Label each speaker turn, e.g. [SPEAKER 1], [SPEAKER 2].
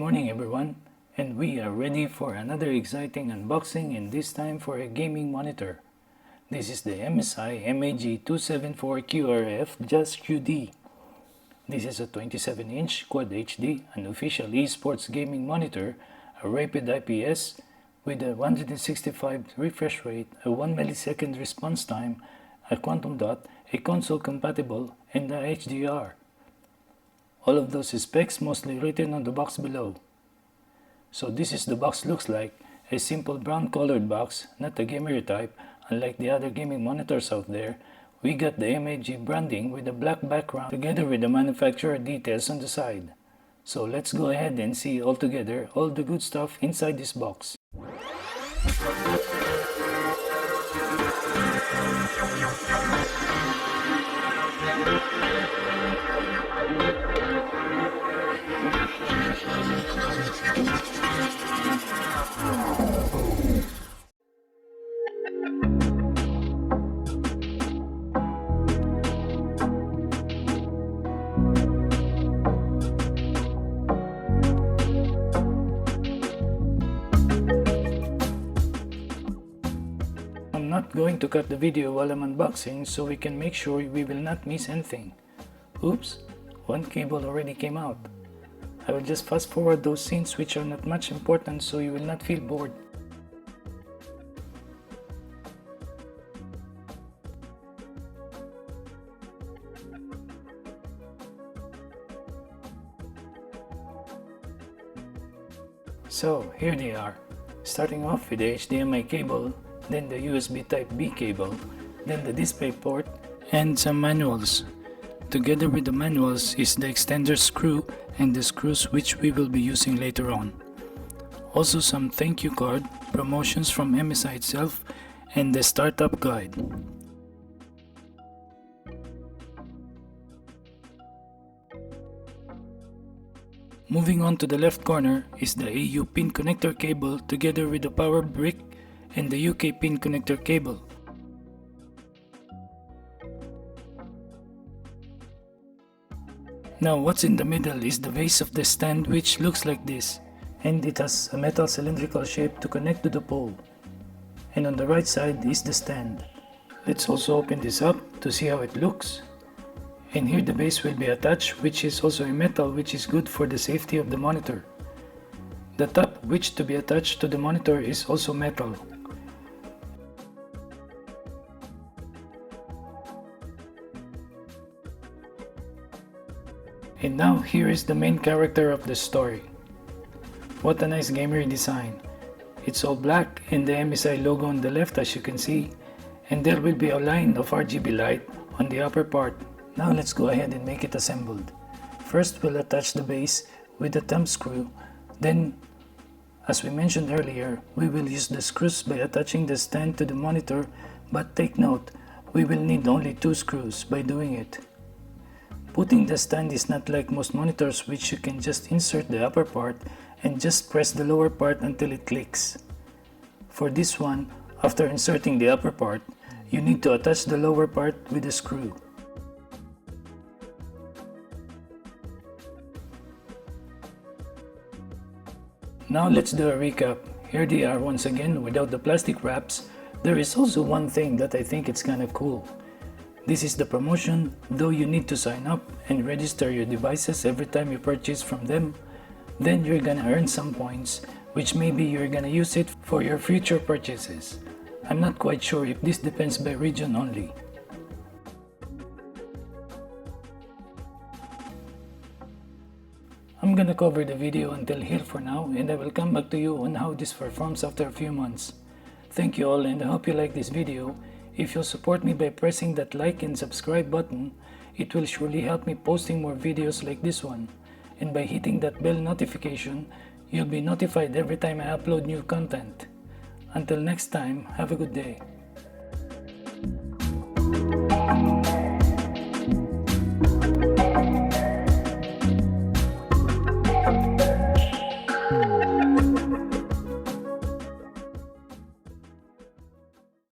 [SPEAKER 1] morning everyone, and we are ready for another exciting unboxing, and this time for a gaming monitor. This is the MSI MAG274QRF-QD. This is a 27-inch Quad HD, an official esports gaming monitor, a rapid IPS with a 165 refresh rate, a 1 millisecond response time, a quantum dot, a console compatible, and a HDR. All of those specs mostly written on the box below. So this is the box looks like, a simple brown colored box, not a gamer type, unlike the other gaming monitors out there. We got the MAG branding with a black background together with the manufacturer details on the side. So let's go ahead and see all together all the good stuff inside this box. I'm not going to cut the video while I'm unboxing so we can make sure we will not miss anything. Oops, one cable already came out. I will just fast forward those scenes which are not much important so you will not feel bored. So here they are, starting off with the HDMI cable, then the USB Type-B cable, then the display port, and some manuals. Together with the manuals is the extender screw and the screws which we will be using later on. Also some thank you card, promotions from MSI itself, and the startup guide. Moving on to the left corner is the AU pin connector cable together with the power brick and the UK pin connector cable. Now what's in the middle is the base of the stand, which looks like this, and it has a metal cylindrical shape to connect to the pole. And on the right side is the stand. Let's also open this up to see how it looks. And here the base will be attached, which is also a metal, which is good for the safety of the monitor. The top, which to be attached to the monitor, is also metal. And now here is the main character of the story. What a nice gamer design. It's all black and the MSI logo on the left, as you can see, and there will be a line of RGB light on the upper part. Now let's go ahead and make it assembled. First we'll attach the base with the thumb screw, then as we mentioned earlier, we will use the screws by attaching the stand to the monitor, but take note, we will need only 2 screws by doing it. Putting the stand is not like most monitors, which you can just insert the upper part and just press the lower part until it clicks. For this one, after inserting the upper part, you need to attach the lower part with a screw. Now let's do a recap. Here they are once again without the plastic wraps. There is also one thing that I think it's kind of cool. This is the promotion, though you need to sign up and register your devices every time you purchase from them. Then you're gonna earn some points, which maybe you're gonna use it for your future purchases. I'm not quite sure if this depends by region only. I'm gonna cover the video until here for now, and I will come back to you on how this performs after a few months. Thank you all, and I hope you like this video. If you'll support me by pressing that like and subscribe button, it will surely help me posting more videos like this one. And by hitting that bell notification, you'll be notified every time I upload new content. Until next time, have a good day.